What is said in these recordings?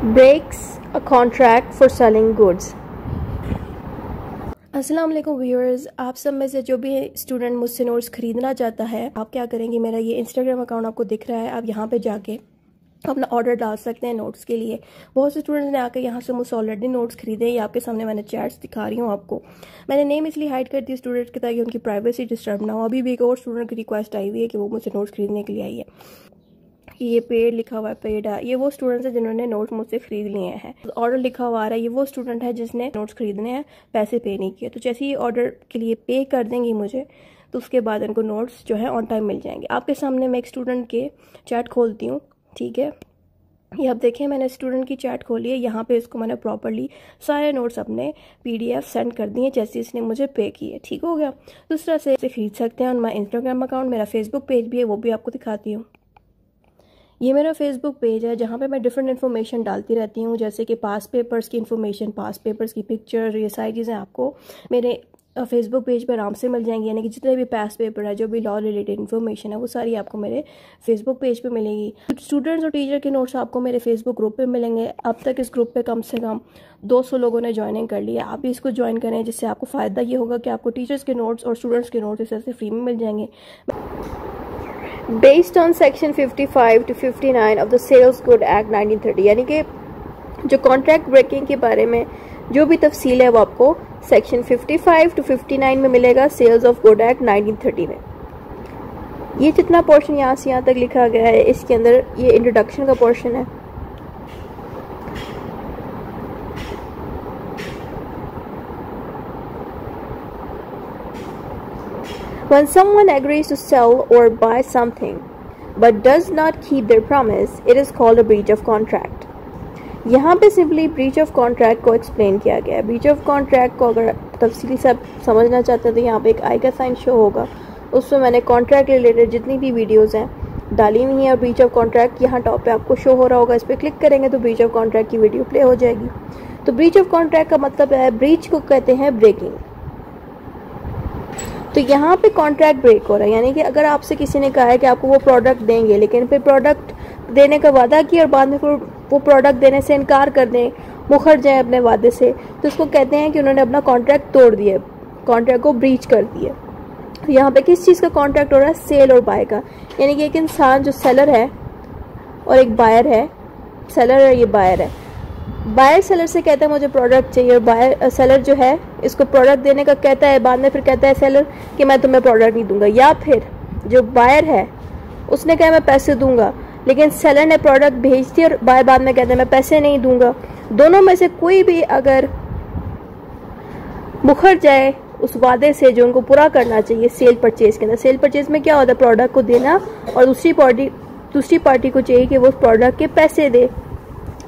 breaks a contract for selling goods। अस्सलाम वालेकुम viewers, आप सब में से जो भी स्टूडेंट मुझसे नोट्स ख़रीदना चाहता है, आप क्या करेंगे, मेरा ये इंस्टाग्राम अकाउंट आपको दिख रहा है, आप यहाँ पे जाके अपना ऑर्डर डाल सकते हैं नोट्स के लिए। बहुत से स्टूडेंट्स ने आकर यहाँ से मुझसे ऑलरेडी नोट्स खरीदे। ये आपके सामने मैंने चैट्स दिखा रही हूँ आपको। मैंने नेम इसलिए हाइड कर दी स्टूडेंट्स के ताकि उनकी प्राइवेसी डिस्टर्ब ना हो। अभी भी एक और स्टूडेंट की रिक्वेस्ट आई हुई है कि वो मुझसे नोट्स खरीदने के लिए आई है। ये पेड लिखा हुआ है, पेड है, ये वो स्टूडेंट्स हैं जिन्होंने नोट्स मुझसे खरीद लिए हैं। ऑर्डर लिखा हुआ आ रहा है, ये वो स्टूडेंट है जिसने नोट्स खरीदने हैं, पैसे पे नहीं किए। तो जैसे ही ऑर्डर के लिए पे कर देंगी मुझे, तो उसके बाद इनको नोट्स जो है ऑन टाइम मिल जाएंगे। आपके सामने मैं एक स्टूडेंट के चैट खोलती हूँ, ठीक है। ये आप देखें, मैंने स्टूडेंट की चैट खोली है। यहाँ पे इसको मैंने प्रॉपर्ली सारे नोट्स अपने PDF सेंड कर दिए जैसे इसने मुझे पे किए। ठीक हो गया। इस तरह से इसे खरीद सकते हैं ऑन माई इंस्टाग्राम अकाउंट। मेरा फेसबुक पेज भी है, वो भी आपको दिखाती हूँ। ये मेरा फेसबुक पेज है जहाँ पे मैं डिफरेंट इन्फॉर्मेशन डालती रहती हूँ, जैसे कि पास पेपर्स की इन्फॉर्मेशन, पास पेपर्स की पिक्चर, ये सारी चीज़ें आपको मेरे फेसबुक पेज पर आराम से मिल जाएंगी। यानी कि जितने भी पास पेपर है, जो भी लॉ रिलेटेड इन्फॉर्मेशन है, वो सारी आपको मेरे फेसबुक पेज पे मिलेगी। स्टूडेंट्स और टीचर के नोट्स आपको मेरे फेसबुक ग्रुप पे मिलेंगे। अब तक इस ग्रुप पे कम से कम 200 लोगों ने ज्वाइनिंग कर लिया। आप भी इसको ज्वाइन करें, जिससे आपको फ़ायदा ये होगा कि आपको टीचर्स के नोट्स और स्टूडेंट्स के नोट्स इस तरह से फ्री में मिल जाएंगे। Based on section 55 to 59 of the sales good act 1930, यानी कि जो कॉन्ट्रैक्ट ब्रेकिंग के बारे में जो भी तफसील है वो आपको सेक्शन 55 to 59 में मिलेगा, सेल्स ऑफ गुड एक्ट 1930 में। ये जितना पोर्शन यहाँ से यहाँ तक लिखा गया है, इसके अंदर ये इंट्रोडक्शन का पोर्शन है। When someone agrees to sell or buy something but does not keep their promise, it is called a breach of contract। यहाँ पे सिंपली ब्रीच ऑफ कॉन्ट्रैक्ट को एक्सप्लेन किया गया है। ब्रीच ऑफ कॉन्ट्रैक्ट को अगर तफसीली से आप समझना चाहते हैं तो यहाँ पे एक आई का साइन शो होगा, उसमें मैंने कॉन्ट्रैक्ट रिलेटेड जितनी भी वीडियोस हैं डाली हुई हैं। और ब्रीच ऑफ कॉन्ट्रैक्ट यहाँ टॉप पे आपको शो हो रहा होगा, इस पर क्लिक करेंगे तो ब्रीच ऑफ कॉन्ट्रैक्ट की वीडियो प्ले हो जाएगी। तो ब्रीच ऑफ कॉन्ट्रैक्ट का मतलब है, ब्रीच को कहते हैं ब्रेकिंग। तो यहाँ पे कॉन्ट्रैक्ट ब्रेक हो रहा है, यानी कि अगर आपसे किसी ने कहा है कि आपको वो प्रोडक्ट देंगे, लेकिन फिर प्रोडक्ट देने का वादा किया और बाद में फिर वो प्रोडक्ट देने से इनकार कर दें, मुखर जाए अपने वादे से, तो उसको कहते हैं कि उन्होंने अपना कॉन्ट्रैक्ट तोड़ दिया, कॉन्ट्रैक्ट को ब्रीच कर दिया। तो यहाँ पे किस चीज़ का कॉन्ट्रैक्ट हो रहा है? सेल और बाय का। यानी कि एक इंसान जो सेलर है और एक बायर है, सेलर है, ये बायर है। बायर सेलर से कहता है मुझे प्रोडक्ट चाहिए, और बायर सेलर जो है इसको प्रोडक्ट देने का कहता है, बाद में फिर कहता है सेलर कि मैं तुम्हें प्रोडक्ट नहीं दूंगा। या फिर जो बायर है उसने कहा मैं पैसे दूंगा, लेकिन सेलर ने प्रोडक्ट भेज दी और बायर बाद में कहता है मैं पैसे नहीं दूंगा। दोनों में से कोई भी अगर मुखर जाए उस वादे से जो उनको पूरा करना चाहिए सेल परचेज के अंदर। सेल परचेज में क्या होता है? प्रोडक्ट को देना और दूसरी पार्टी को चाहिए कि वो उस प्रोडक्ट के पैसे दे,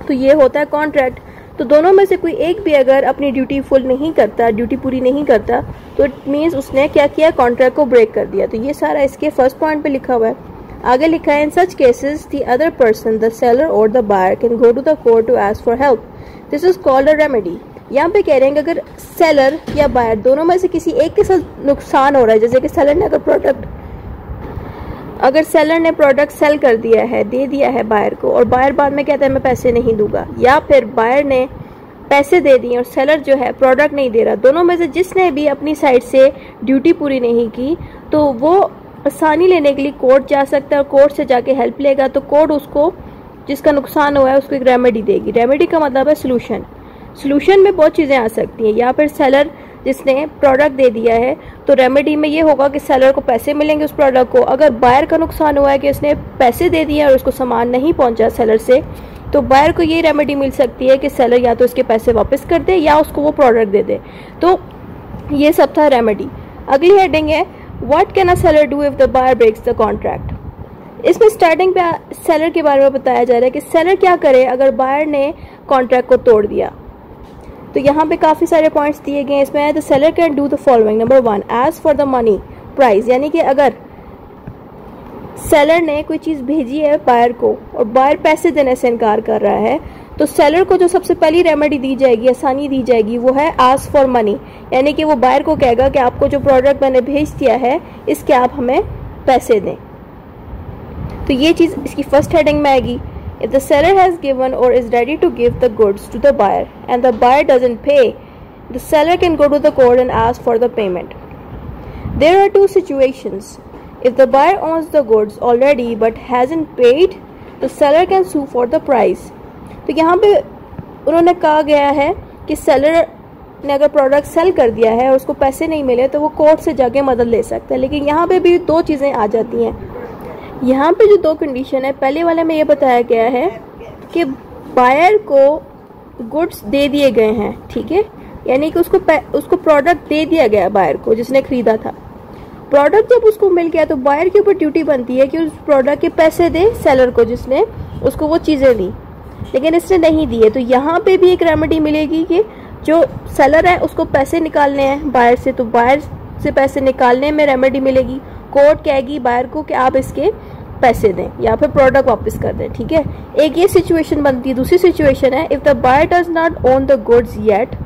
तो ये होता है कॉन्ट्रैक्ट। तो दोनों में से कोई एक भी अगर अपनी ड्यूटी फुल नहीं करता, ड्यूटी पूरी नहीं करता, तो इट मीन्स उसने क्या किया? कॉन्ट्रैक्ट को ब्रेक कर दिया। तो ये सारा इसके फर्स्ट पॉइंट पे लिखा हुआ है। आगे लिखा है, in such cases the other person, the seller और the buyer can go to the court to ask for help. This is called a remedy. यहाँ पे कह रहे हैं कि अगर सेलर या बायर दोनों में से किसी एक के साथ नुकसान हो रहा है, जैसे कि सेलर ने अगर सेलर ने प्रोडक्ट सेल कर दिया है, दे दिया है बायर को, और बायर बाद में कहता है मैं पैसे नहीं दूंगा, या फिर बायर ने पैसे दे दिए और सेलर जो है प्रोडक्ट नहीं दे रहा, दोनों में से जिसने भी अपनी साइड से ड्यूटी पूरी नहीं की, तो वो आसानी लेने के लिए कोर्ट जा सकता है और कोर्ट से जाके हेल्प लेगा। तो कोर्ट उसको, जिसका नुकसान हुआ है, उसको एक रेमेडी देगी। रेमेडी का मतलब है सोल्यूशन। सोल्यूशन में बहुत चीज़ें आ सकती हैं। या फिर सेलर जिसने प्रोडक्ट दे दिया है, तो रेमेडी में ये होगा कि सेलर को पैसे मिलेंगे उस प्रोडक्ट को। अगर बायर का नुकसान हुआ है कि उसने पैसे दे दिए और उसको सामान नहीं पहुंचा सेलर से, तो बायर को ये रेमेडी मिल सकती है कि सेलर या तो उसके पैसे वापस कर दे या उसको वो प्रोडक्ट दे दे। तो ये सब था रेमेडी। अगली हेडिंग है, what can a seller do if the buyer breaks the contract. इसमें स्टार्टिंग पे सेलर के बारे में बताया जा रहा है कि सेलर क्या करे अगर बायर ने कॉन्ट्रैक्ट को तोड़ दिया। तो यहाँ पे काफ़ी सारे पॉइंट्स दिए गए हैं। इसमें है the seller can do the following. Number 1, as for the money price, यानी कि अगर सेलर ने कोई चीज़ भेजी है बायर को और बायर पैसे देने से इनकार कर रहा है, तो सेलर को जो सबसे पहली रेमेडी दी जाएगी, आसानी दी जाएगी, वो है आस्क फॉर मनी। यानी कि वो बायर को कहेगा कि आपको जो प्रोडक्ट मैंने भेज दिया है इसके आप हमें पैसे दें। तो ये चीज़ इसकी फर्स्ट हेडिंग में आएगी। If the seller has given or is ready to give the goods to the buyer and the buyer doesn't pay, the seller can go to the court and ask for the payment. There are two situations. If the buyer owns the goods already but hasn't paid, the seller can sue for the price. तो यहाँ पे उन्होंने कहा गया है कि seller ने अगर प्रोडक्ट सेल कर दिया है और उसको पैसे नहीं मिले तो वो कोर्ट से जाके मदद ले सकता है। लेकिन यहाँ पे भी दो चीज़ें आ जाती हैं। यहाँ पे जो दो कंडीशन है, पहले वाले में ये बताया गया है कि बायर को गुड्स दे दिए गए हैं, ठीक है, यानी कि उसको प्रोडक्ट दे दिया गया बायर को जिसने खरीदा था। प्रोडक्ट जब उसको मिल गया तो बायर के ऊपर ड्यूटी बनती है कि उस प्रोडक्ट के पैसे दे सेलर को जिसने उसको वो चीज़ें दी, लेकिन इसने नहीं दिए। तो यहाँ पे भी एक रेमेडी मिलेगी कि जो सेलर है उसको पैसे निकालने हैं बायर से, तो बायर से पैसे निकालने में रेमेडी मिलेगी। कोर्ट कहेगी बायर को कि आप इसके पैसे दें या फिर प्रोडक्ट वापस कर दें, ठीक है। एक ये सिचुएशन बनती है। दूसरी सिचुएशन है, if the buyer does not own the goods yet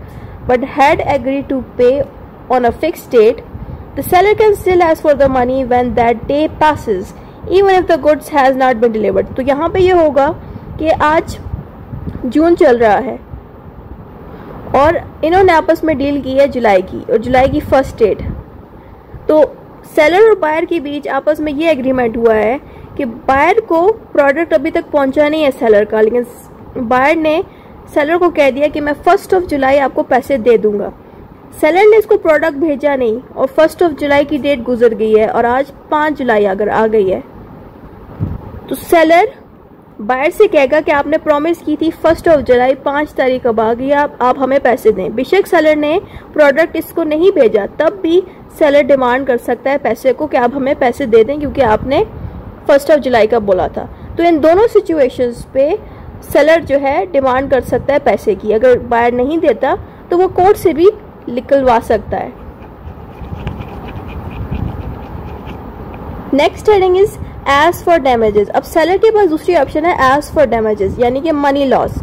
but had agree to pay on a fixed date, the seller can still ask for the money when that day passes even if the goods has not been delivered. तो यहाँ पे ये होगा कि आज जून चल रहा है और इन्होंने आपस में डील की है जुलाई की, और जुलाई की फर्स्ट डेट। तो सेलर और बायर के बीच आपस में ये एग्रीमेंट हुआ है कि बायर को प्रोडक्ट अभी तक पहुंचा नहीं है सेलर का, लेकिन बायर ने सेलर को कह दिया कि मैं 1 जुलाई आपको पैसे दे दूंगा। सेलर ने इसको प्रोडक्ट भेजा नहीं और 1 जुलाई की डेट गुजर गई है और आज 5 जुलाई अगर आ गई है, तो सेलर बायर से कहेगा कि आपने प्रॉमिस की थी 1 जुलाई 5 तारीख अब आ गई, आप हमें पैसे दें। बेशक सेलर ने प्रोडक्ट इसको नहीं भेजा, तब भी सेलर डिमांड कर सकता है पैसे को कि आप हमें पैसे दे दें क्योंकि आपने 1 जुलाई का बोला था। तो इन दोनों सिचुएशंस पे सेलर जो है डिमांड कर सकता है पैसे की। अगर बायर नहीं देता तो वो कोर्ट से भी निकलवा सकता है। Next heading is as for damages. अब सेलर के पास दूसरी ऑप्शन है एज फॉर डैमेजेस, यानी कि मनी लॉस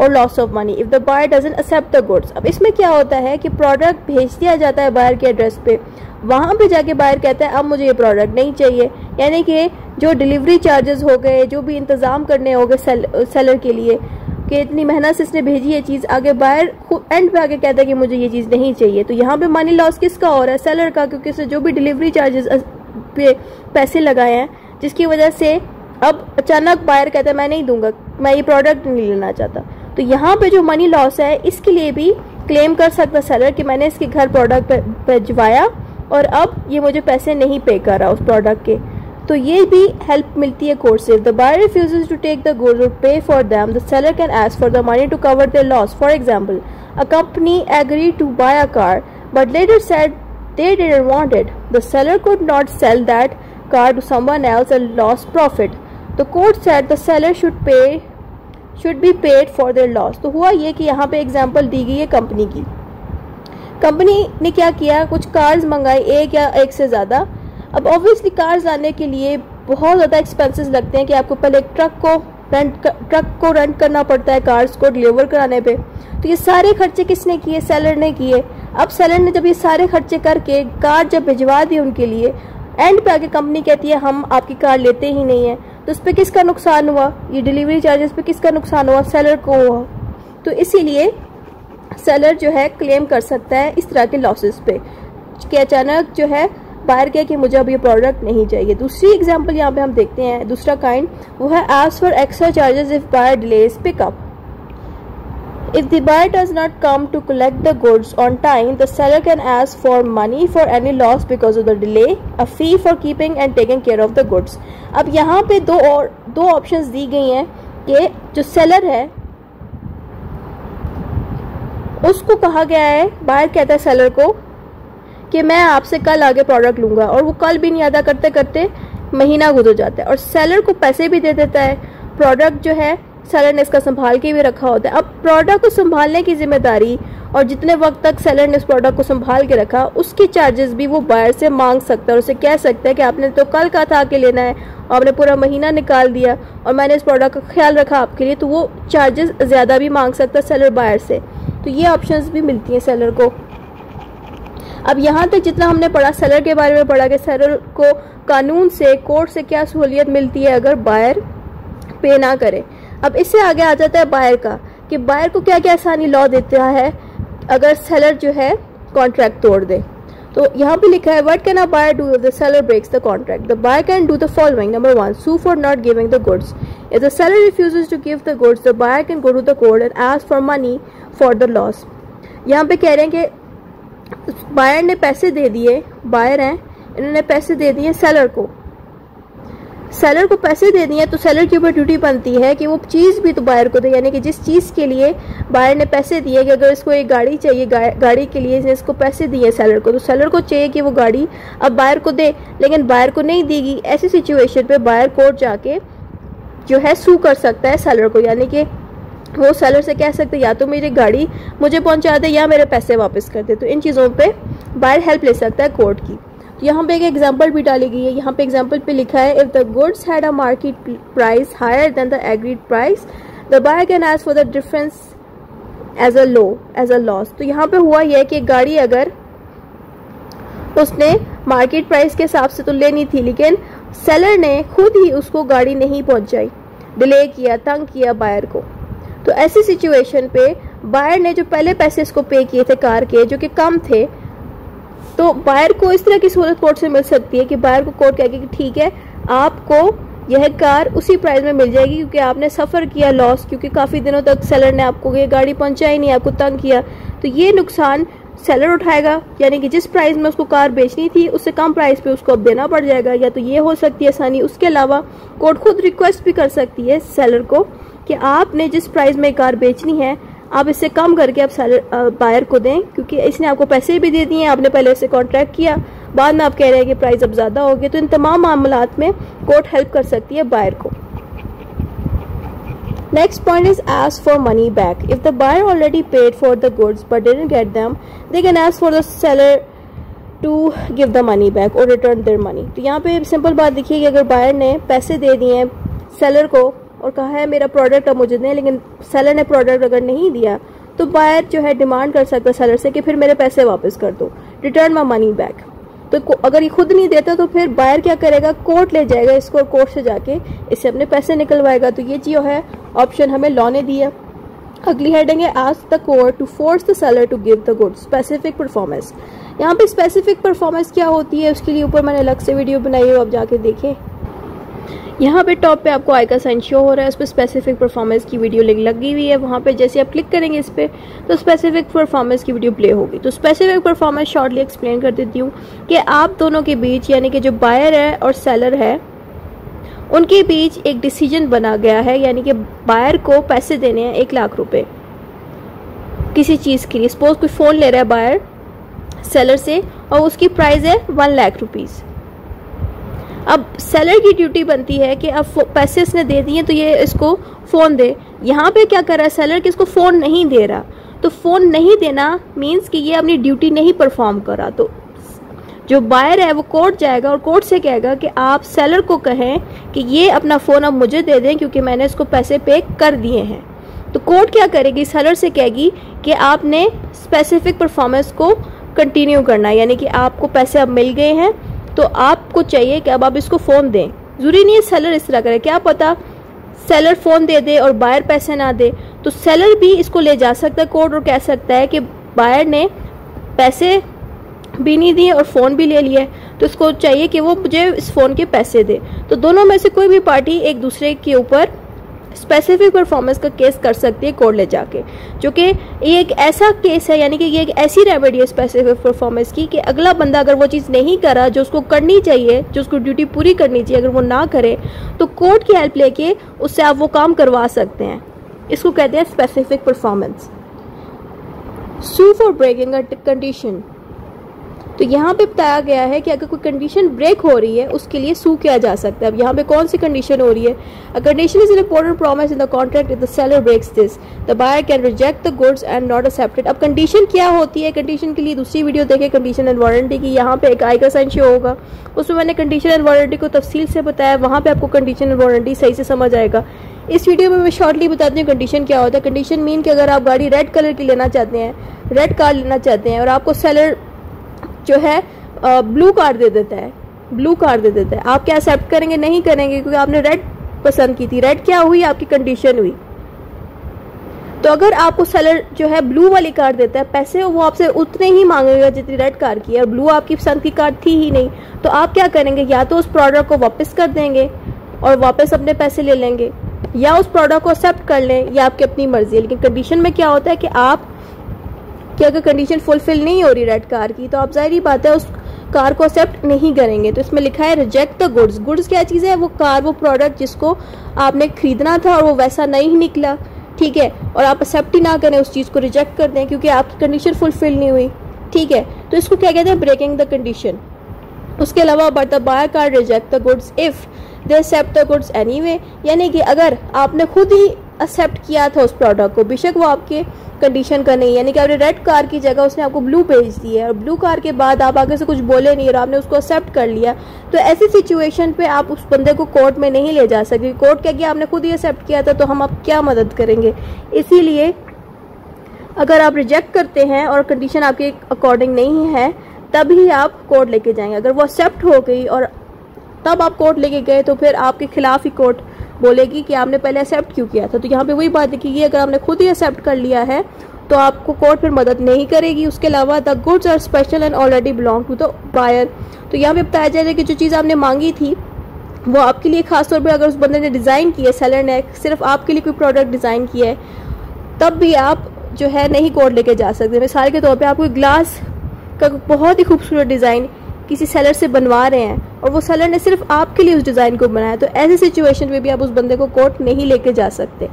और loss of money if the buyer doesn't accept the goods. अब इसमें क्या होता है कि प्रोडक्ट भेज दिया जाता है बायर के एड्रेस पे, वहां पे जाके बायर कहता है अब मुझे ये प्रोडक्ट नहीं चाहिए, यानी कि जो डिलीवरी चार्जेस हो गए, जो भी इंतजाम करने हो गए सेलर के लिए कि इतनी मेहनत से इसने भेजी ये चीज़, आगे बायर एंड पे आके कहता है कि मुझे ये चीज़ नहीं चाहिए। तो यहाँ पे मनी लॉस किसका हो रहा है? सेलर का, क्योंकि इसने जो भी डिलीवरी चार्जेस पे पैसे लगाए हैं जिसकी वजह से अब अचानक बायर कहता है मैं नहीं दूंगा, मैं ये प्रोडक्ट नहीं लेना चाहता। तो यहाँ पे जो मनी लॉस है इसके लिए भी क्लेम कर सकता सेलर कि मैंने इसके घर प्रोडक्ट भिजवाया और अब ये मुझे पैसे नहीं पे कर रहा उस प्रोडक्ट के। तो ये भी हेल्प मिलती है कोर्ट से। The buyer refuses to take the goods और pay for them, the seller can ask for the money to cover their loss. For example, a company agree to buy a car but later said they didn't want it. The seller could not sell that car to someone else and lost profit. The court said the seller should be paid for their loss. तो हुआ ये कि यहाँ पे example दी गई है company की। Company ने क्या किया, कुछ कार्स मंगाई, एक या एक से ज़्यादा। अब ऑब्वियसली कार्स लाने के लिए बहुत ज़्यादा एक्सपेंसेस लगते हैं कि आपको पहले एक ट्रक को रेंट करना पड़ता है कार्स को डिलीवर कराने पे। तो ये सारे खर्चे किसने किए? सेलर ने किए। अब सेलर ने जब ये सारे खर्चे करके कार जब भिजवा दी उनके लिए, एंड पे आके कंपनी कहती है हम आपकी कार लेते ही नहीं है, तो उस पर किसका नुकसान हुआ? ये डिलीवरी चार्जेस पे किसका नुकसान हुआ? सेलर को हुआ। तो इसीलिए सेलर जो है क्लेम कर सकता है इस तरह के लॉसेस पे कि अचानक जो है बायर कहे कि मुझे अब ये प्रोडक्ट नहीं चाहिए। दूसरी एग्जांपल यहाँ पे हम देखते हैं, दूसरा काइंड वो है ask for extra charges if buyer delays pickup. If the buyer does not come to collect the goods on time, the seller can ask for money for any loss because of the delay, a fee for keeping and taking care of the goods. अब यहाँ पे दो options दी गई हैं कि जो seller है उसको कहा गया है, बायर कहता है सेलर को कि मैं आपसे कल आगे प्रोडक्ट लूंगा, और वो कल भी नहीं अदा करते करते महीना गुजर जाता है और सेलर को पैसे भी दे देता है। प्रोडक्ट जो है सेलर ने इसका संभाल के भी रखा होता है। अब प्रोडक्ट को संभालने की जिम्मेदारी और जितने वक्त तक सेलर ने उस प्रोडक्ट को संभाल के रखा उसकी चार्जेस भी वो बायर से मांग सकता है और उसे कह सकता है कि आपने तो कल कहा था आके लेना है, आपने पूरा महीना निकाल दिया और मैंने इस प्रोडक्ट का ख्याल रखा आपके लिए, तो वो चार्जेस ज़्यादा भी मांग सकता है सेलर बायर से। तो ये ऑप्शंस भी मिलती हैं सेलर को। अब यहाँ तक जितना हमने पढ़ा सेलर के बारे में पढ़ा कि सेलर को कानून से, कोर्ट से क्या सहूलियत मिलती है अगर बायर पे ना करे। अब इससे आगे आ जाता है बायर का, कि बायर को क्या क्या आसानी लॉ देता है अगर सेलर जो है कॉन्ट्रैक्ट तोड़ दे। तो यहाँ पे लिखा है what can a buyer do if the seller breaks the contract. The buyer can do the following. Number 1, sue for not giving the goods. If the seller refuses to give the goods, the buyer can go to the court and ask for money for the loss. यहाँ पे कह रहे हैं कि buyer ने पैसे दे दिए, buyer हैं, इन्होंने पैसे दे दिए सेलर को, सेलर को पैसे दे दिए, तो सेलर के ऊपर ड्यूटी बनती है कि वो चीज़ भी तो बायर को दे, यानी कि जिस चीज़ के लिए बायर ने पैसे दिए, कि अगर इसको एक गाड़ी चाहिए, गाड़ी के लिए इसने इसको पैसे दिए सेलर को, तो सेलर को चाहिए कि वो गाड़ी अब बायर को दे, लेकिन बायर को नहीं देगी। ऐसी सिचुएशन पे बायर कोर्ट जाके जो है सू कर सकता है सेलर को, यानी कि वो सेलर से कह सकते या तो मेरी गाड़ी मुझे पहुंचा दे या मेरे पैसे वापस कर दे। तो इन चीज़ों पे बायर हेल्प ले सकता है कोर्ट की। तो यहाँ पे एक एग्जांपल भी डाली गई है। यहाँ पे एग्जांपल पे लिखा है if the goods had a market price higher than the agreed price, the buyer can ask for the difference as a loss. तो यहाँ पे हुआ यह कि गाड़ी अगर उसने मार्केट प्राइस के हिसाब से तो लेनी थी, लेकिन सेलर ने खुद ही उसको गाड़ी नहीं पहुंचाई, डिले किया, तंग किया बायर को, तो ऐसी सिचुएशन पे बायर ने जो पहले पैसे इसको पे किए थे कार के, जो कि कम थे, तो बायर को इस तरह की सहूलत कोर्ट से मिल सकती है कि बायर को कोर्ट कहेगी कि ठीक है, आपको यह कार उसी प्राइस में मिल जाएगी क्योंकि आपने सफ़र किया लॉस, क्योंकि काफ़ी दिनों तक सेलर ने आपको ये गाड़ी पहुंचाई नहीं, आपको तंग किया, तो ये नुकसान सेलर उठाएगा, यानी कि जिस प्राइस में उसको कार बेचनी थी उससे कम प्राइस पे उसको अब देना पड़ जाएगा। या तो ये हो सकती है आसानी। उसके अलावा कोर्ट खुद रिक्वेस्ट भी कर सकती है सेलर को कि आपने जिस प्राइस में कार बेचनी है आप इससे कम करके आप सेलर बायर को दें, क्योंकि इसने आपको पैसे भी दे दिए, आपने पहले से कॉन्ट्रैक्ट किया, बाद में आप कह रहे हैं कि प्राइस अब ज़्यादा हो गया। तो इन तमाम मामलात में कोर्ट हेल्प कर सकती है बायर को। Next point is ask for money back. If the buyer already paid for the goods but didn't get them, they can ask for the seller to give the money back or return their money. तो यहाँ पे simple बात देखिए कि अगर buyer ने पैसे दे दिए हैं सेलर को और कहा है मेरा प्रोडक्ट अब मुझे दें, लेकिन सेलर ने प्रोडक्ट अगर नहीं दिया, तो बायर जो है डिमांड कर सकता है सेलर से कि फिर मेरे पैसे वापस कर दो, रिटर्न माई मनी बैक। तो अगर ये खुद नहीं देता तो फिर बायर क्या करेगा, कोर्ट ले जाएगा इसको और कोर्ट से जाके इससे अपने पैसे निकलवाएगा। तो ये जो है ऑप्शन हमें लॉ ने दिया। अगली हेडिंग है ask the court to force the seller to give the goods specific performance. यहाँ पे स्पेसिफिक परफॉर्मेंस क्या होती है उसके लिए ऊपर मैंने अलग से वीडियो बनाई है, आप जाके देखें। यहाँ पे टॉप पे आपको आई का साइन शो हो रहा है, उस पर स्पेसिफिक परफॉर्मेंस की वीडियो लिंक लगी हुई है। वहाँ पे जैसे आप क्लिक करेंगे इस पर तो स्पेसिफिक परफॉर्मेंस की वीडियो प्ले होगी। तो स्पेसिफिक परफॉर्मेंस शॉर्टली एक्सप्लेन कर देती हूँ कि आप दोनों के बीच, यानी कि जो बायर है और सेलर है, उनके बीच एक डिसीजन बना गया है, यानी कि बायर को पैसे देने हैं 1 लाख रुपए किसी चीज़ के लिए। सपोज कोई फ़ोन ले रहा है बायर सेलर से और उसकी प्राइस है 1 लाख रुपीज़। अब सेलर की ड्यूटी बनती है कि अब पैसे इसने दे दिए तो ये इसको फ़ोन दे। यहाँ पे क्या कर रहा है सेलर कि इसको फ़ोन नहीं दे रहा, तो फ़ोन नहीं देना मीन्स कि ये अपनी ड्यूटी नहीं परफॉर्म कर रहा। तो जो बायर है वो कोर्ट जाएगा और कोर्ट से कहेगा कि आप सेलर को कहें कि ये अपना फ़ोन अब मुझे दे दें क्योंकि मैंने इसको पैसे पे कर दिए हैं। तो कोर्ट क्या करेगी, सेलर से कहेगी कि आपने स्पेसिफिक परफॉर्मेंस को कंटिन्यू करना है, यानी कि आपको पैसे अब मिल गए हैं तो आपको चाहिए कि अब आप इसको फ़ोन दें। ज़रूरी नहीं है सेलर इस तरह करे, क्या पता सेलर फ़ोन दे दे और बायर पैसे ना दे, तो सेलर भी इसको ले जा सकता है कोर्ट और कह सकता है कि बायर ने पैसे भी नहीं दिए और फ़ोन भी ले लिया है, तो इसको चाहिए कि वो मुझे इस फ़ोन के पैसे दे। तो दोनों में से कोई भी पार्टी एक दूसरे के ऊपर स्पेसिफिक परफॉर्मेंस का केस कर सकती है कोर्ट ले जाके, जो कि ये एक ऐसा केस है, यानी कि ये एक ऐसी रेमेडी है स्पेसिफिक परफॉर्मेंस की कि अगला बंदा अगर वो चीज़ नहीं करा जो उसको करनी चाहिए, जो उसको ड्यूटी पूरी करनी चाहिए, अगर वो ना करे तो कोर्ट की हेल्प लेके उससे आप वो काम करवा सकते हैं। इसको कहते हैं specific performance. Sue for breaking a condition. तो यहाँ पे बताया गया है कि अगर कोई कंडीशन ब्रेक हो रही है उसके लिए सू किया जा सकता है। अब यहाँ पे कौन सी कंडीशन हो रही है, a condition is an important promise in the contract if the seller breaks this the buyer can reject the goods and not accept it. अब कंडीशन क्या होती है, कंडीशन के लिए दूसरी वीडियो देखें कंडीशन एंड वारंटी की, यहाँ पे एक आई का साइन शो होगा, उसमें मैंने कंडीशन एंड वारंटी को तफसील से बताया, वहाँ पे आपको कंडीशन एंड वारंटी सही से समझ आएगा। इस वीडियो में मैं शॉर्टली बताती हूँ कंडीशन क्या होता है। कंडीशन मीन कि अगर आप गाड़ी रेड कलर की लेना चाहते हैं, रेड कार लेना चाहते हैं और आपको सेलर जो है ब्लू कार दे देता है, ब्लू कार दे देता है, आप क्या एक्सेप्ट करेंगे? नहीं करेंगे, क्योंकि आपने रेड पसंद की थी। रेड क्या हुई, आपकी कंडीशन हुई। तो अगर आपको सेलर जो है ब्लू वाली कार देता है, पैसे वो आपसे उतने ही मांगेगा जितनी रेड कार की है, और ब्लू आपकी पसंद की कार थी ही नहीं, तो आप क्या करेंगे, या तो उस प्रोडक्ट को वापस कर देंगे और वापस अपने पैसे ले लेंगे, या उस प्रोडक्ट को एक्सेप्ट कर लें, या आपकी अपनी मर्जी है। लेकिन कंडीशन में क्या होता है कि आप कि अगर कंडीशन फुलफिल नहीं हो रही रेड कार की, तो आप जाहिर बात है उस कार को एक्सेप्ट नहीं करेंगे। तो इसमें लिखा है रिजेक्ट द गुड्स। गुड्स क्या चीज़ है, वो कार, वो प्रोडक्ट जिसको आपने खरीदना था और वो वैसा नहीं निकला, ठीक है, और आप एक्सेप्ट ही ना करें, उस चीज़ को रिजेक्ट कर दें क्योंकि आपकी कंडीशन फुलफिल नहीं हुई, ठीक है। तो इसको क्या कहते हैं, ब्रेकिंग द कंडीशन। उसके अलावा but the buyer car reject the goods if they accept the goods anyway, यानी कि अगर आपने खुद ही एक्सेप्ट किया था उस प्रोडक्ट को, बेशक वो आपके कंडीशन का नहीं, यानी कि आपने रेड कार की जगह उसने आपको ब्लू भेज दी है और ब्लू कार के बाद आप आगे से कुछ बोले नहीं और आपने उसको एक्सेप्ट कर लिया, तो ऐसी सिचुएशन पे आप उस बंदे को कोर्ट में नहीं ले जा सकते। कोर्ट क्या किया, आपने खुद ही एक्सेप्ट किया था, तो हम आप क्या मदद करेंगे। इसीलिए अगर आप रिजेक्ट करते हैं और कंडीशन आपके अकॉर्डिंग नहीं है, तभी आप कोर्ट लेके जाएंगे। अगर वो एक्सेप्ट हो गई और तब आप कोर्ट लेके गए, तो फिर आपके खिलाफ ही कोर्ट बोलेगी कि आपने पहले एक्सेप्ट क्यों किया था। तो यहाँ पे वही बात देखिए, अगर आपने खुद ही एक्सेप्ट कर लिया है तो आपको कोर्ट फिर मदद नहीं करेगी। उसके अलावा the goods are special and already belong to the buyer. तो यहाँ पे बताया जाए कि जो चीज़ आपने मांगी थी वो आपके लिए, खासतौर पर अगर उस बंदे ने डिज़ाइन किया, सेलर ने सिर्फ आपके लिए कोई प्रोडक्ट डिज़ाइन किया है, तब भी आप जो है नहीं कोर्ट लेके जा सकते। मिसाल के तौर पर आप कोई ग्लास का बहुत ही खूबसूरत डिज़ाइन किसी सेलर से बनवा रहे हैं और वो सेलर ने सिर्फ आपके लिए उस डिज़ाइन को बनाया, तो ऐसी सिचुएशन में भी आप उस बंदे को कोर्ट नहीं लेके जा सकते।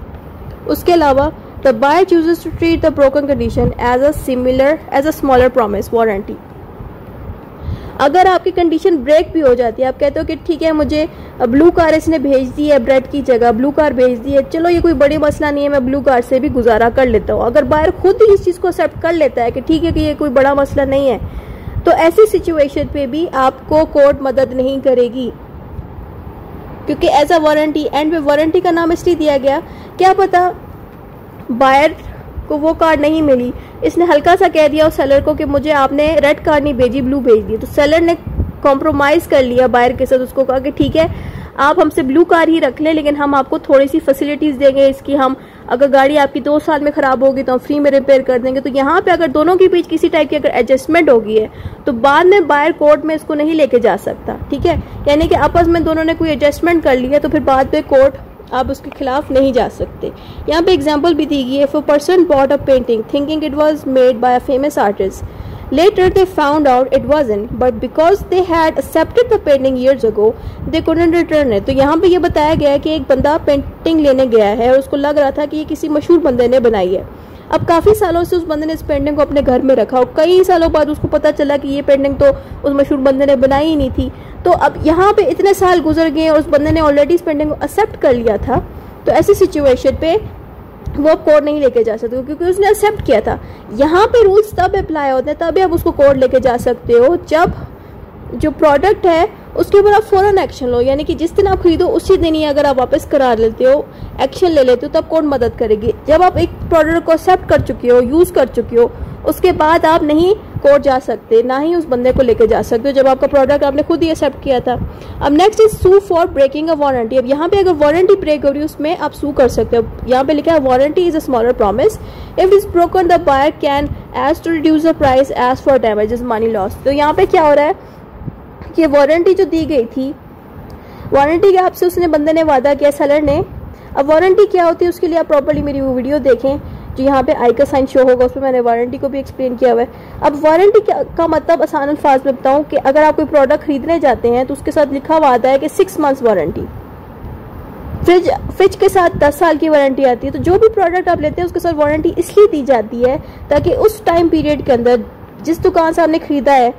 उसके अलावा the buyer chooses to treat the broken condition as a smaller promise warranty. अगर आपकी कंडीशन ब्रेक भी हो जाती है, आप कहते हो कि ठीक है मुझे ब्लू कार इसने भेज दी है, ब्रेड की जगह ब्लू कार भेज दी है, चलो ये कोई बड़ी मसला नहीं है, मैं ब्लू कार से भी गुजारा कर लेता हूँ। अगर बायर खुद ही इस चीज़ को एक्सेप्ट कर लेता है कि ठीक है कि ये कोई बड़ा मसला नहीं है, तो ऐसी सिचुएशन पे भी आपको कोर्ट मदद नहीं करेगी, क्योंकि एज अ वारंटी, एंड पे वारंटी का नाम इसलिए दिया गया, क्या पता बायर को वो कार नहीं मिली, इसने हल्का सा कह दिया उस सेलर को कि मुझे आपने रेड कार नहीं भेजी, ब्लू भेज दी, तो सेलर ने कॉम्प्रोमाइज़ कर लिया बायर के साथ, उसको कहा कि ठीक है आप हमसे ब्लू कार ही रख लें, लेकिन हम आपको थोड़ी सी फैसिलिटीज़ देंगे इसकी, हम अगर गाड़ी आपकी 2 साल में ख़राब होगी तो हम फ्री में रिपेयर कर देंगे। तो यहाँ पे अगर दोनों के बीच किसी टाइप की अगर एडजस्टमेंट होगी है, तो बाद में बायर कोर्ट में इसको नहीं लेके जा सकता, ठीक है। यानी कि आपस में दोनों ने कोई एडजस्टमेंट कर लिया, तो फिर बाद में कोर्ट आप उसके खिलाफ नहीं जा सकते। यहाँ पे एग्जाम्पल भी दी गई है, if a person bought a painting thinking it was made by a famous artist, later they found out it wasn't, but because they had accepted the painting years ago they couldn't return it। तो यहाँ पे ये बताया गया है कि एक बंदा पेंटिंग लेने गया है और उसको लग रहा था कि ये किसी मशहूर बंदे ने बनाई है। अब काफ़ी सालों से उस बंदे ने इस पेंटिंग को अपने घर में रखा और कई सालों बाद उसको पता चला कि ये पेंटिंग तो उस मशहूर बंदे ने बनाई ही नहीं थी। तो अब यहाँ पे इतने साल गुजर गए और उस बंदे ने ऑलरेडी इस पेंटिंग को एक्सेप्ट कर लिया था, तो ऐसी सिचुएशन पे वो आप कोर्ट नहीं लेके जा सकते क्योंकि उसने एक्सेप्ट किया था। यहाँ पे रूल्स तब अप्लाई होते हैं, तभी आप उसको कोर्ट लेके जा सकते हो जब जो प्रोडक्ट है उसके ऊपर आप फ़ौरन एक्शन लो, यानी कि जिस दिन आप खरीदो उसी दिन ही अगर आप वापस करा लेते हो, एक्शन ले लेते हो, तब कोर्ट मदद करेगी। जब आप एक प्रोडक्ट को एक्सेप्ट कर चुके हो, यूज़ कर चुके हो, उसके बाद आप नहीं कोर्ट जा सकते, ना ही उस बंदे को लेके जा सकते हो जब आपका प्रोडक्ट आपने खुद ही एक्सेप्ट किया था। अब next is sue for breaking a warranty. अब यहाँ पे अगर वारंटी ब्रेक हो रही है उसमें आप सू कर सकते हो। यहाँ पे लिखा है warranty is a smaller promise, if is broken the buyer can as to reduce the price as for damages money loss. तो यहाँ पे क्या हो रहा है कि वारंटी जो दी गई थी, वारंटी के आपसे उसने बंदे ने वादा किया सेलर ने। अब वारंटी क्या होती है उसके लिए आप प्रॉपर्ली मेरी वो वीडियो देखें जो यहाँ पे आई का साइन शो होगा, उसमें मैंने वारंटी को भी एक्सप्लेन किया हुआ है। अब वारंटी का मतलब आसान अल्फाज में बताऊँ कि अगर आप कोई प्रोडक्ट खरीदने जाते हैं तो उसके साथ लिखा हुआ आता है कि 6 मंथ्स वारंटी। फ्रिज के साथ 10 साल की वारंटी आती है। तो जो भी प्रोडक्ट आप लेते हैं उसके साथ वारंटी इसलिए दी जाती है ताकि उस टाइम पीरियड के अंदर जिस दुकान से आपने खरीदा है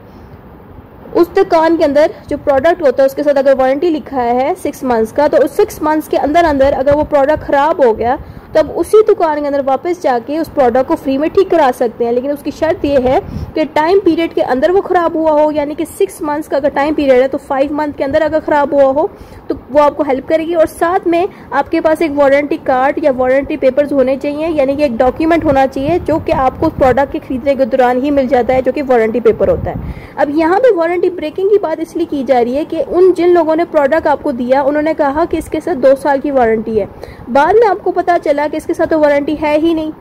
उस दुकान के अंदर जो प्रोडक्ट होता है उसके साथ अगर वारंटी लिखा है 6 मंथ्स का, तो उस 6 मंथ्स के अंदर अगर वो प्रोडक्ट खराब हो गया तब उसी दुकान के अंदर वापस जाके उस प्रोडक्ट को फ्री में ठीक करा सकते हैं। लेकिन उसकी शर्त ये है कि टाइम पीरियड के अंदर वो ख़राब हुआ हो, यानी कि 6 मंथ्स का अगर टाइम पीरियड है तो 5 मंथ के अंदर अगर ख़राब हुआ हो तो वो आपको हेल्प करेगी। और साथ में आपके पास एक वारंटी कार्ड या वारंटी पेपर्स होने चाहिए, यानी कि एक डॉक्यूमेंट होना चाहिए जो कि आपको प्रोडक्ट के खरीदने के दौरान ही मिल जाता है, जो कि वारंटी पेपर होता है। अब यहाँ पे वारंटी ब्रेकिंग की बात इसलिए की जा रही है कि जिन लोगों ने प्रोडक्ट आपको दिया उन्होंने कहा कि इसके साथ 2 साल की वारंटी है, बाद में आपको पता चला कि इसके साथ तो वारंटी है ही नहीं,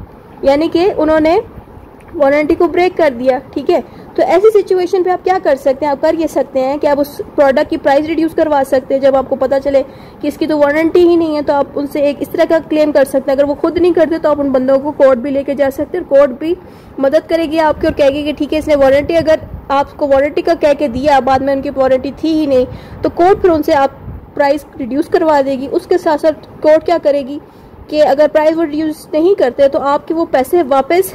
यानी कि उन्होंने वारंटी को ब्रेक कर दिया। ठीक है, तो ऐसी सिचुएशन पे आप क्या कर सकते हैं? आप कर ये सकते हैं कि आप उस प्रोडक्ट की प्राइस रिड्यूस करवा सकते हैं। जब आपको पता चले कि इसकी तो वारंटी ही नहीं है तो आप उनसे एक इस तरह का क्लेम कर सकते हैं। अगर वो खुद नहीं करते तो आप उन बंदों को कोर्ट भी लेके जा सकते हैं, कोर्ट भी मदद करेगी आपकी और कहेगी कि ठीक है इसने वारंटी, अगर आपको वारंटी का कह के दिया बाद में उनकी वारंटी थी ही नहीं तो कोर्ट फिर उनसे आप प्राइस रिड्यूस करवा देगी। उसके साथ साथ कोर्ट क्या करेगी कि अगर प्राइस वो रिड्यूस नहीं करते तो आपके वो पैसे वापस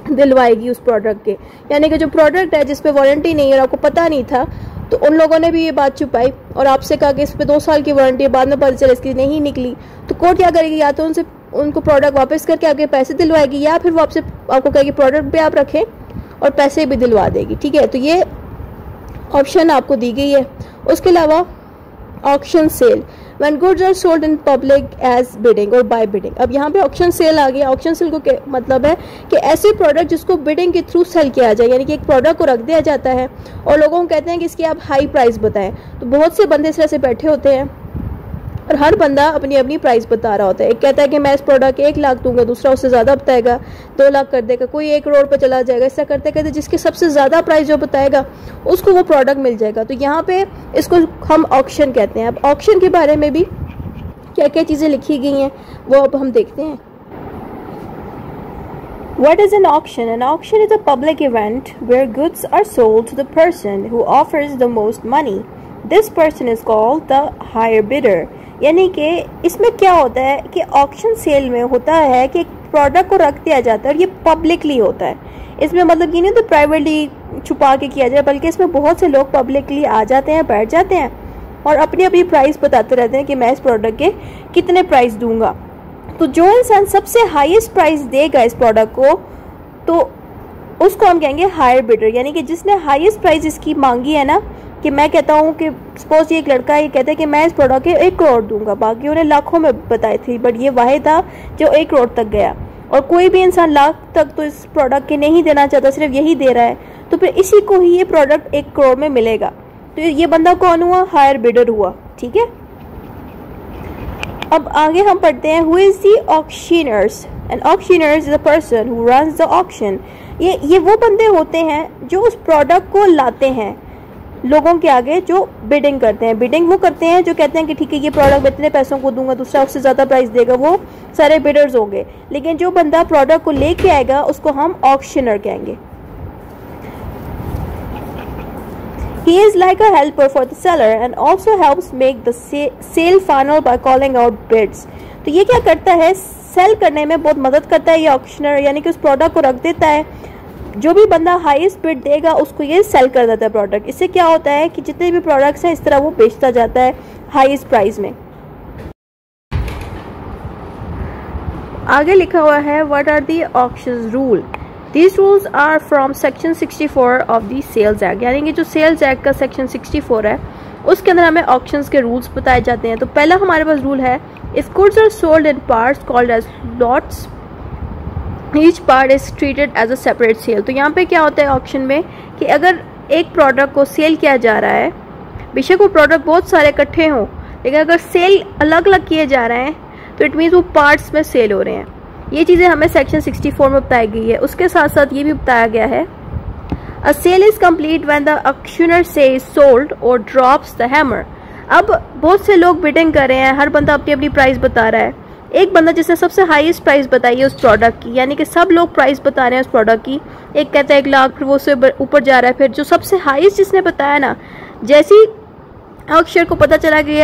दिलवाएगी उस प्रोडक्ट के, यानी कि जो प्रोडक्ट है जिस पे वारंटी नहीं है और आपको पता नहीं था तो उन लोगों ने भी ये बात छुपाई और आपसे कहा कि इस पे 2 साल की वारंटी है, बाद में पता चला इसकी नहीं निकली, तो कोर्ट क्या करेगी? या तो उनको प्रोडक्ट वापस करके आपके पैसे दिलवाएगी या फिर वो आपसे आपको कहेगी प्रोडक्ट भी आप रखें और पैसे भी दिलवा देगी। ठीक है, तो ये ऑप्शन आपको दी गई है। उसके अलावा auction sale, when goods are sold in public as bidding और by bidding। अब यहाँ पे ऑक्शन सेल आ गया। ऑक्शन सेल को मतलब है कि ऐसे प्रोडक्ट जिसको बिडिंग के थ्रू सेल किया जाए, यानी कि एक प्रोडक्ट को रख दिया जाता है और लोगों को कहते हैं कि इसकी आप हाई प्राइस बताएं। तो बहुत से बंदे इस तरह से बैठे होते हैं और हर बंदा अपनी अपनी प्राइस बता रहा होता है। एक कहता है कि मैं इस प्रोडक्ट के 1 लाख दूंगा, दूसरा उससे ज़्यादा बताएगा 2 लाख कर देगा, कोई 1 करोड़ पे चला जाएगा। ऐसा करते करते जिसके सबसे ज़्यादा प्राइस जो बताएगा उसको वो प्रोडक्ट मिल जाएगा। तो यहाँ पे इसको हम ऑक्शन कहते हैं। अब ऑक्शन के बारे में भी क्या क्या चीज़ें लिखी गई हैं वो अब हम देखते हैं। What is an auction? An auction is a public event where goods are sold to the person who offers the most money. This person is called the higher bidder. यानी कि इसमें क्या होता है कि ऑक्शन सेल में होता है कि एक प्रोडक्ट को रख दिया जाता है और ये पब्लिकली होता है। इसमें मतलब ये नहीं तो प्राइवेटली छुपा के किया जाए, बल्कि इसमें बहुत से लोग पब्लिकली आ जाते हैं, बैठ जाते हैं और अपनी अपनी प्राइस बताते रहते हैं कि मैं इस प्रोडक्ट के कितने प्राइस दूंगा। तो जो इंसान सबसे हाईएस्ट प्राइस देगा इस प्रोडक्ट को तो उसको हम कहेंगे हायर बिडर, यानी कि जिसने हाईएस्ट प्राइस इसकी मांगी है ना, कि मैं कहता हूँ कि सपोज ये एक लड़का ये कहता है कि मैं इस प्रोडक्ट के 1 करोड़ दूंगा, बाकी उन्हें लाखों में बताए थे, बट ये वाहिद था जो 1 करोड़ तक गया और कोई भी इंसान लाख तक तो इस प्रोडक्ट के नहीं देना चाहता, सिर्फ यही दे रहा है, तो फिर इसी को ही ये प्रोडक्ट 1 करोड़ में मिलेगा। तो ये बंदा कौन हुआ? हायर बिडर हुआ। ठीक है, अब आगे हम पढ़ते हैं who is the auctioneers. An auctioneers is a person who runs the auction. ये वो बंदे होते हैं जो उस प्रोडक्ट को लाते हैं लोगों के आगे, जो बिडिंग करते हैं। बिडिंग वो करते हैं जो कहते हैं कि ठीक है ये प्रोडक्ट मैं इतने पैसों को दूंगा, दूसरा उससे ज़्यादा प्राइस देगा, वो सारे बिडर्स होंगे। लेकिन जो बंदा प्रोडक्ट को लेके आएगा उसको हम ऑक्शनर कहेंगे। He is like a helper for the seller and also helps make the sale final by calling out bids। तो ये क्या करता है? सेल करने में बहुत मदद करता है ये ऑक्शनर, यानी कि उस प्रोडक्ट को रख देता है, जो भी बंदा हाईएस्ट बिड देगा उसको ये सेल कर देता है प्रोडक्ट। इससे क्या होता है कि जितने भी प्रोडक्ट्स हैं इस तरह वो बेचता जाता है हाईएस्ट प्राइस में। आगे लिखा हुआ है what are the auctions rule. These rules are from section 64 of the Sales Act, यानी कि जो सेल्स एक्ट का सेक्शन 64 है उसके अंदर हमें ऑक्शंस के रूल्स बताए जाते हैं। तो पहला हमारे पास रूल है if goods are sold in parts called as lots each part is treated as a separate sale. तो यहाँ पे क्या होता है ऑक्शन में कि अगर एक प्रोडक्ट को सेल किया जा रहा है, बेशक वो प्रोडक्ट बहुत सारे इकट्ठे हों, लेकिन अगर सेल अलग अलग किए जा रहे हैं तो इट मीन्स वो पार्ट्स में सेल हो रहे हैं। ये चीज़ें हमें सेक्शन 64 में बताई गई है। उसके साथ साथ ये भी बताया गया है a sale is complete when the auctioneer says sold और ड्रॉप्स द हैमर। अब बहुत से लोग बिडिंग कर रहे हैं, हर बंदा अपनी अपनी प्राइस बता रहा है। एक बंदा जिसने सबसे हाईएस्ट प्राइस बताई है उस प्रोडक्ट की, यानी कि सब लोग प्राइस बता रहे हैं उस प्रोडक्ट की, एक कहता है 1 लाख, फिर वो उससे ऊपर जा रहा है, फिर जो सबसे हाईएस्ट जिसने बताया ना, जैसी ऑक्शनर को पता चला कि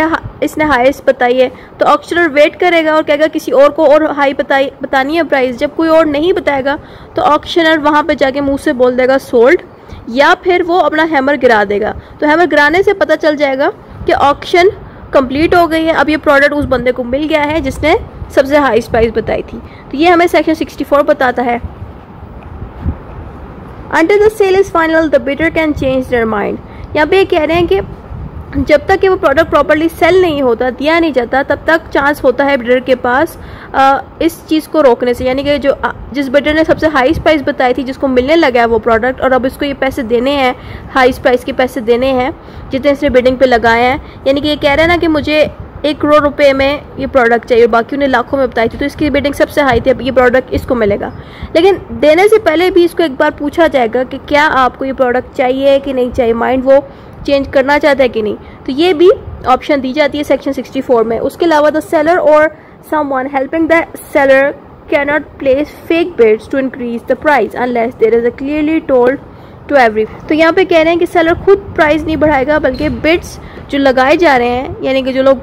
इसने हाईएस्ट बताई है तो ऑक्शनर वेट करेगा और कहेगा किसी और को और हाई बतानी है प्राइस। जब कोई और नहीं बताएगा तो ऑक्शनर वहाँ पे जाके मुंह से बोल देगा सोल्ड, या फिर वो अपना हैमर गिरा देगा। तो हैमर गिराने से पता चल जाएगा कि ऑक्शन कंप्लीट हो गई है, अब ये प्रोडक्ट उस बंदे को मिल गया है जिसने सबसे हाईएस्ट प्राइस बताई थी। तो ये हमें सेक्शन 64 बताता है। Until the sale is final, the bidder can change their mind। यहाँ पे कह रहे हैं कि जब तक कि वो प्रोडक्ट प्रॉपर्ली सेल नहीं होता, दिया नहीं जाता, तब तक चांस होता है बिडर के पास इस चीज़ को रोकने से। यानी कि जिस बिडर ने सबसे हाईएस्ट प्राइस बताई थी, जिसको मिलने लगा है वो प्रोडक्ट, और अब इसको ये पैसे देने हैं, हाईएस्ट प्राइस के पैसे देने हैं जितने इसने बिडिंग पे लगाए हैं। यानी कि ये कह रहा है ना कि मुझे 1 करोड़ रुपए में ये प्रोडक्ट चाहिए, बाकी उन्हें लाखों में बताई थी, तो इसकी बिडिंग सबसे हाई थी, अब ये प्रोडक्ट इसको मिलेगा। लेकिन देने से पहले भी इसको एक बार पूछा जाएगा कि क्या आपको ये प्रोडक्ट चाहिए कि नहीं चाहिए, माइंड वो चेंज करना चाहता है कि नहीं। तो ये भी ऑप्शन दी जाती है सेक्शन 64 में। उसके अलावा द सेलर और someone helping the seller can not place fake bids to increase the price unless there is a clearly told to every. तो यहाँ पे कह रहे हैं कि सेलर खुद प्राइस नहीं बढ़ाएगा, बल्कि बिड्स जो लगाए जा रहे हैं, यानी कि जो लोग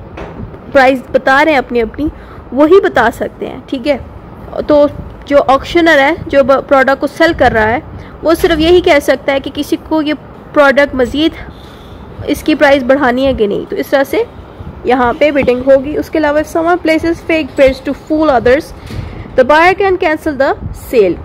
प्राइस बता रहे हैं अपनी अपनी, वही बता सकते हैं, ठीक है। तो जो ऑक्शनर है, जो प्रोडक्ट को सेल कर रहा है, वो सिर्फ यही कह सकता है कि किसी को ये प्रोडक्ट मज़ीद इसकी प्राइस बढ़ानी है कि नहीं। तो इस तरह से यहाँ पे बिडिंग होगी। उसके अलावा if someone places fake bids to fool others the buyer can cancel the sale.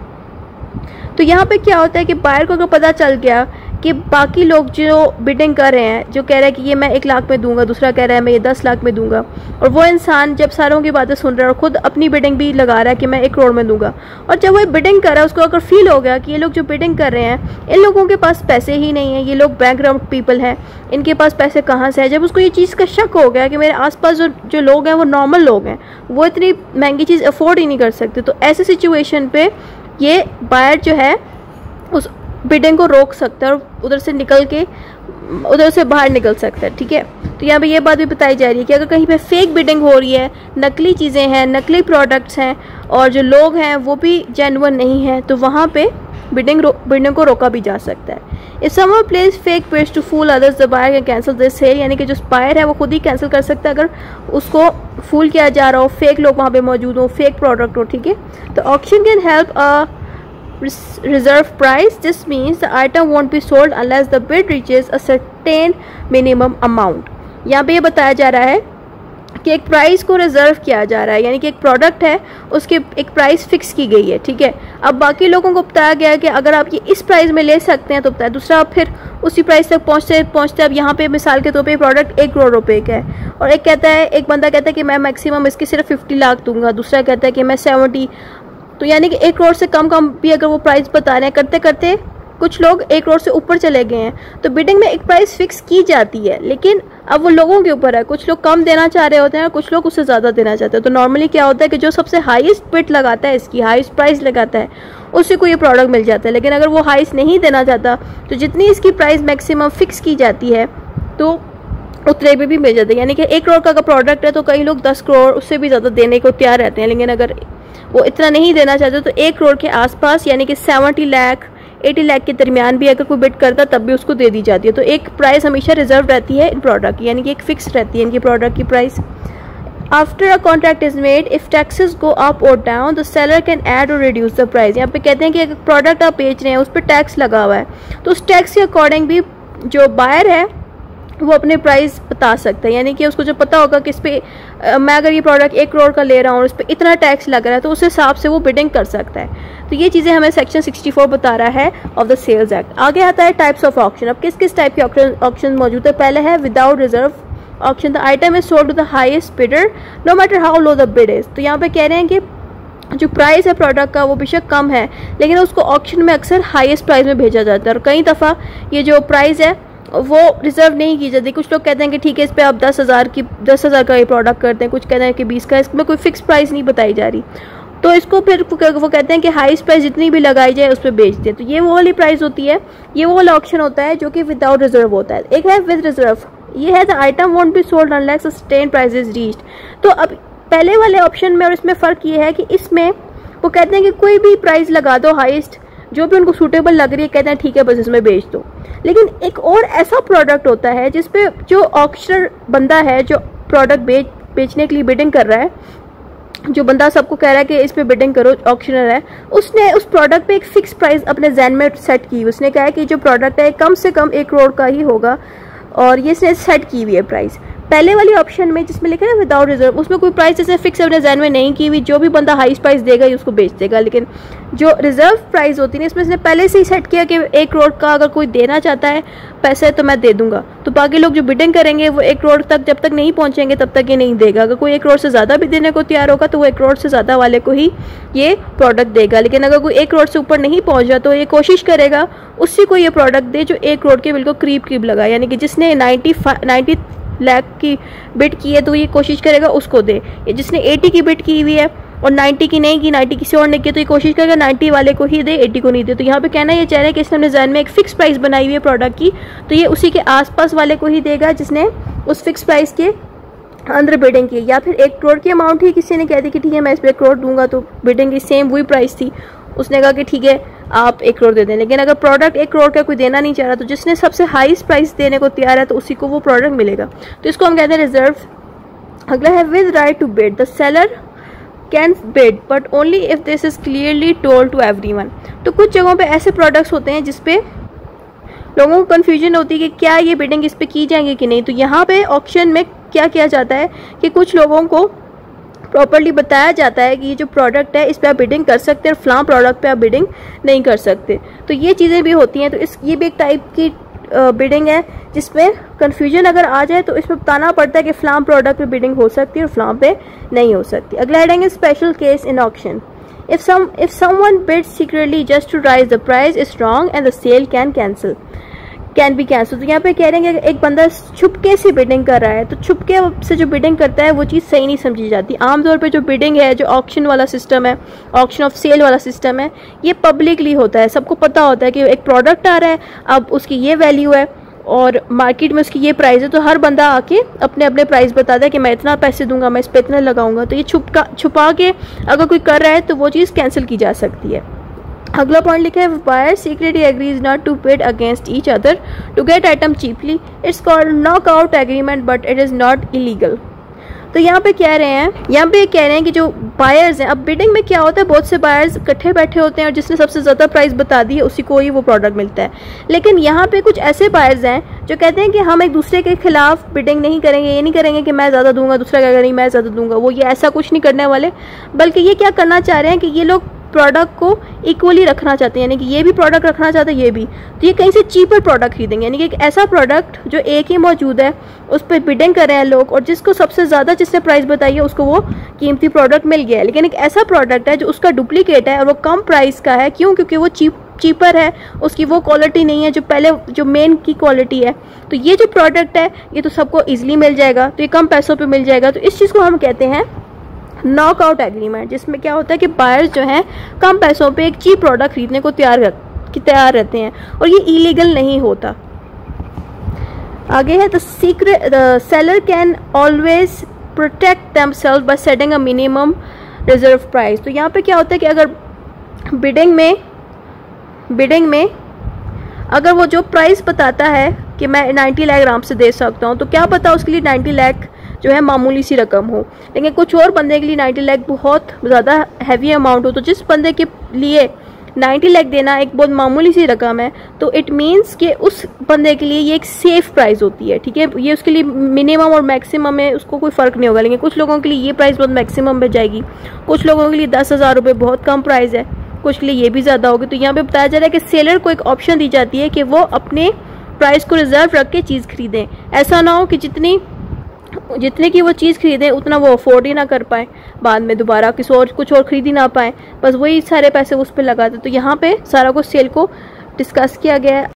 तो यहाँ पे क्या होता है कि बायर को अगर पता चल गया कि बाकी लोग जो बिडिंग कर रहे हैं, जो कह रहा है कि ये मैं 1 लाख में दूंगा, दूसरा कह रहा है मैं ये 10 लाख में दूंगा, और वो इंसान जब सारों की बातें सुन रहा है और खुद अपनी बिडिंग भी लगा रहा है कि मैं 1 करोड़ में दूंगा, और जब वो बिडिंग कर रहा है उसको अगर फील हो गया कि ये लोग जो बिडिंग कर रहे हैं, इन लोगों के पास पैसे ही नहीं है, ये लोग बैकग्राउंड पीपल हैं, इनके पास पैसे कहाँ से है, जब उसको ये चीज़ का शक हो गया कि मेरे आसपास जो लोग हैं वो नॉर्मल लोग हैं, वो इतनी महंगी चीज़ अफोर्ड ही नहीं कर सकते, तो ऐसे सिचुएशन पे ये बायर जो है उस बिडिंग को रोक सकता है और उधर से बाहर निकल सकता है, ठीक है। तो यहाँ पे ये बात भी बताई जा रही है कि अगर कहीं पे फेक बिडिंग हो रही है, नकली चीज़ें हैं, नकली प्रोडक्ट्स हैं, और जो लोग हैं वो भी जेन्युइन नहीं है, तो वहाँ पे बिडिंग को रोका भी जा सकता है। If someone place fake bids to fool others the buyer can cancel this sale. यानी कि जो बायर है वो खुद ही कैंसिल कर सकता है अगर उसको फूल किया जा रहा हो, फेक लोग वहाँ पे मौजूद हो, फेक प्रोडक्ट हो, ठीक है। तो auction can help reserve price. This means the item won't be sold unless the bid reaches a certain minimum amount. यहाँ पे ये बताया जा रहा है कि एक प्राइस को रिजर्व किया जा रहा है, यानी कि एक प्रोडक्ट है उसकी एक प्राइस फिक्स की गई है, ठीक है। अब बाकी लोगों को बताया गया है कि अगर आप ये इस प्राइस में ले सकते हैं तो बताया, दूसरा आप फिर उसी प्राइस तक पहुँचते अब यहाँ पे मिसाल के तौर पे प्रोडक्ट 1 करोड़ रुपए का है, और एक बंदा कहता है कि मैं मैक्सिमम इसके सिर्फ 50 लाख दूंगा, दूसरा कहता है कि मैं 70। तो यानी कि 1 करोड़ से कम भी अगर वो प्राइस बता रहे हैं, करते करते कुछ लोग 1 करोड़ से ऊपर चले गए हैं। तो बिडिंग में एक प्राइस फिक्स की जाती है, लेकिन अब वो लोगों के ऊपर है, कुछ लोग कम देना चाह रहे होते हैं और कुछ लोग उससे ज़्यादा देना चाहते हैं। तो नॉर्मली क्या होता है कि जो सबसे हाईएस्ट बिड लगाता है, इसकी हाईएस्ट प्राइस लगाता है, उसी को ये प्रोडक्ट मिल जाता है। लेकिन अगर वो हाईएस्ट नहीं देना चाहता, तो जितनी इसकी प्राइस मैक्सिमम फिक्स की जाती है तो उतने पे भी मिल जाते हैं। यानी कि 1 करोड़ का प्रोडक्ट है तो कई लोग 10 करोड़ उससे भी ज़्यादा देने को तैयार रहते हैं, लेकिन अगर वो इतना नहीं देना चाहते तो 1 करोड़ के आसपास, यानी कि 70 लाख 80 लाख के दरमियान भी अगर कोई बिड करता तब भी उसको दे दी जाती है। तो एक प्राइस हमेशा रिजर्व रहती है इन प्रोडक्ट की, यानी कि एक फिक्स रहती है इनकी प्रोडक्ट की price. After a contract is made, if taxes go up और down the seller can add और रिड्यूस द प्राइस। यहाँ पे कहते हैं कि अगर प्रोडक्ट आप बेच रहे हैं उस पर टैक्स लगा हुआ है, तो उस टैक्स के अकॉर्डिंग भी जो बायर है वो अपने प्राइस बता सकता है। यानी कि उसको जो पता होगा कि इस पर मैं अगर ये प्रोडक्ट 1 करोड़ का ले रहा हूँ और इस पर इतना टैक्स लग रहा है, तो उस हिसाब से वो बिडिंग कर सकता है। तो ये चीज़ें हमें सेक्शन 64 बता रहा है ऑफ द सेल्स एक्ट। आगे आता है टाइप्स ऑफ ऑक्शन। अब किस किस टाइप के ऑक्शन मौजूद है? पहले है without reserve auction. The item is sold to the highest bidder no matter how low the bid is. तो यहाँ पे कह रहे हैं कि जो प्राइस है प्रोडक्ट का वो बेशक कम है, लेकिन उसको ऑक्शन में अक्सर हाईएस्ट प्राइस में भेजा जाता है, और कई दफ़ा ये जो प्राइस है वो रिजर्व नहीं की जाती। कुछ लोग कहते हैं कि ठीक है इस पर आप 10,000 का ये प्रोडक्ट करते हैं, कुछ कहते हैं कि 20 का, इसमें कोई फिक्स प्राइस नहीं बताई जा रही। तो इसको फिर वो कहते हैं कि हाईएस्ट प्राइस जितनी भी लगाई जाए उस पर बेच दें। तो ये वो वाली प्राइस होती है, ये वो वाला ऑक्शन होता है जो कि विदाउट रिजर्व होता है। एक है विद रिजर्व, ये है the item won't be sold unless a certain price is reached. तो अब पहले वाले ऑप्शन में और इसमें फ़र्क ये है कि इसमें वो कहते हैं कि कोई भी प्राइस लगा दो हाईएस्ट, जो भी उनको सूटेबल लग रही है, कहते हैं ठीक है बस इसमें बेच दो। लेकिन एक और ऐसा प्रोडक्ट होता है जिसपे जो ऑक्शनर बंदा है जो प्रोडक्ट बेचने के लिए बिडिंग कर रहा है, जो बंदा सबको कह रहा है कि इस पे बिडिंग करो, ऑक्शनर है, उसने उस प्रोडक्ट पे एक फिक्स प्राइस अपने जहन में सेट की। उसने कहा है कि जो प्रोडक्ट है कम से कम 1 करोड़ का ही होगा, और ये इसने सेट की हुई है प्राइस। पहले वाली ऑप्शन में जिसमें लिखा है ना विदाउट रिजर्व, उसमें कोई प्राइस जैसे फिक्स अपने जहन में नहीं की हुई, जो भी बंदा हाईएस्ट प्राइस देगा उसको बेच देगा। लेकिन जो रिजर्व प्राइस होती है इसमें इसने पहले से ही सेट किया कि 1 करोड़ का अगर कोई देना चाहता है पैसे तो मैं दे दूंगा, तो बाकी लोग जो बिडिंग करेंगे वो 1 करोड़ तक जब तक नहीं पहुंचेंगे तब तक ये नहीं देगा। अगर कोई 1 करोड़ से ज़्यादा भी देने को तैयार होगा तो वो 1 करोड़ से ज़्यादा वाले को ही ये प्रोडक्ट देगा। लेकिन अगर कोई 1 करोड़ से ऊपर नहीं पहुंचा तो ये कोशिश करेगा उसी को ये प्रोडक्ट दे जो 1 करोड़ के बिल्कुल करीब लगा, यानी कि जिसने 90 लाख की बिड की है तो ये कोशिश करेगा उसको दे। जिसने 80 की बिड की हुई है और 90 की नहीं की, 90 किसी और ने की, तो ये कोशिश करेगा 90 वाले को ही दे, 80 को नहीं दे। तो यहाँ पे कहना ये चाह रहे हैं कि इसने अपने जहन में एक फिक्स प्राइस बनाई हुई है प्रोडक्ट की, तो ये उसी के आसपास वाले को ही देगा जिसने उस फिक्स प्राइस के अंदर बिडिंग की। या फिर 1 करोड़ की अमाउंट ही किसी ने कह दी कि ठीक है मैं इस पर 1 करोड़ दूंगा, तो बिडिंग की सेम वही प्राइस थी, उसने कहा कि ठीक है आप 1 करोड़ दे दें। लेकिन अगर प्रोडक्ट 1 करोड़ का कोई देना नहीं चाह रहा तो जिसने सबसे हाईएस्ट प्राइस देने को तैयार है तो उसी को वो प्रोडक्ट मिलेगा, तो इसको हम कहते हैं रिजर्व। अगला है with right to bid, the seller can bid but only if this is clearly told to everyone. तो कुछ जगहों पे ऐसे प्रोडक्ट्स होते हैं जिसपे लोगों को कन्फ्यूजन होती है कि क्या ये बिडिंग इस पे की जाएंगी कि नहीं। तो यहाँ पे ऑक्शन में क्या किया जाता है कि कुछ लोगों को प्रॉपर्ली बताया जाता है कि ये जो प्रोडक्ट है इस पर आप बिडिंग कर सकते हैं और फ्लाम प्रोडक्ट पे आप बिडिंग नहीं कर सकते। तो ये चीज़ें भी होती हैं। तो ये भी एक टाइप की बिडिंग है जिसमें कन्फ्यूजन अगर आ जाए तो इसमें बताना पड़ता है कि फ्लाम प्रोडक्ट पे बिडिंग हो सकती है और फ्लाम पे नहीं हो सकती। अगला हेडिंग है special case in auction. If someone bids secretly just to raise the price is wrong and the sale can be cancelled। तो यहाँ पे कह रहे हैं कि एक बंदा छुपके से बिडिंग कर रहा है, तो छुपके से जो बिडिंग करता है वो चीज़ सही नहीं समझी जाती। आमतौर पे जो बिडिंग है, जो ऑक्शन वाला सिस्टम है, ऑक्शन ऑफ सेल वाला सिस्टम है, ये पब्लिकली होता है, सबको पता होता है कि एक प्रोडक्ट आ रहा है, अब उसकी ये वैल्यू है और मार्केट में उसकी ये प्राइस है, तो हर बंदा आके अपने अपने प्राइस बताता है कि मैं इतना पैसे दूंगा, मैं इस पर इतना लगाऊंगा। तो ये छुपा के अगर कोई कर रहा है तो वो चीज़ कैंसिल की जा सकती है। अगला पॉइंट लिखा है buyer secretly agrees not to bid against each other to get item cheaply, it's called knockout agreement but it is not illegal. तो यहाँ पे कह रहे हैं कि जो बायर्स हैं, अब बिडिंग में क्या होता है, बहुत से बायर्स इकट्ठे बैठे होते हैं और जिसने सबसे ज़्यादा प्राइस बता दी है उसी को ही वो प्रोडक्ट मिलता है। लेकिन यहाँ पे कुछ ऐसे बायर्स हैं जो कहते हैं कि हम एक दूसरे के खिलाफ बिडिंग नहीं करेंगे, ये नहीं करेंगे कि मैं ज़्यादा दूंगा दूसरा कहेगा नहीं मैं ज़्यादा दूंगा, वो ये ऐसा कुछ नहीं करने वाले, बल्कि ये क्या करना चाह रहे हैं कि ये लोग प्रोडक्ट को इक्वली रखना चाहते हैं, यानी कि ये भी प्रोडक्ट रखना चाहते हैं ये भी, तो ये कहीं से चीपर प्रोडक्ट खरीदेंगे, यानी कि एक ऐसा प्रोडक्ट जो एक ही मौजूद है उस पर बिडिंग कर रहे हैं लोग और जिसको सबसे ज़्यादा जिसने प्राइस बताई है उसको वो कीमती प्रोडक्ट मिल गया है। लेकिन एक ऐसा प्रोडक्ट है जो उसका डुप्लीकेट है और वो कम प्राइस का है, क्यों? क्योंकि वो चीपर है, उसकी वो क्वालिटी नहीं है जो मेन की क्वालिटी है। तो ये जो प्रोडक्ट है ये तो सबको ईजिली मिल जाएगा, तो ये कम पैसों पर मिल जाएगा। तो इस चीज़ को हम कहते हैं नॉकआउट एग्रीमेंट, जिसमें क्या होता है कि बायर्स जो हैं कम पैसों पे एक चीप प्रोडक्ट खरीदने को तैयार रहते हैं और ये इलीगल नहीं होता। आगे है the seller can always protect themself by setting a minimum reserve price. तो यहाँ पे क्या होता है कि अगर बिडिंग में अगर वो जो प्राइस बताता है कि मैं 90 लाख आराम से दे सकता हूँ, तो क्या पता उसके लिए 90 लाख जो है मामूली सी रकम हो, लेकिन कुछ और बंदे के लिए 90 लाख बहुत ज़्यादा हैवी अमाउंट हो। तो जिस बंदे के लिए 90 लाख देना एक बहुत मामूली सी रकम है, तो इट मीन्स कि उस बंदे के लिए ये एक सेफ प्राइस होती है, ठीक है। ये उसके लिए मिनिमम और मैक्सिमम में उसको कोई फ़र्क नहीं होगा, लेकिन कुछ लोगों के लिए ये प्राइस बहुत मैक्सिमम में जाएगी, कुछ लोगों के लिए 10,000 रुपये बहुत कम प्राइस है, कुछ के लिए ये भी ज़्यादा होगी। तो यहाँ पे बताया जा रहा है कि सेलर को एक ऑप्शन दी जाती है कि वो अपने प्राइस को रिजर्व रख के चीज़ खरीदें। ऐसा ना हो कि जितने की वो चीज़ खरीदें उतना वो अफोर्ड ही ना कर पाए, बाद में दोबारा कुछ और खरीद ही ना पाए, बस वही सारे पैसे उस पर लगा दें। तो यहाँ पे सारा कुछ सेल को डिस्कस किया गया है।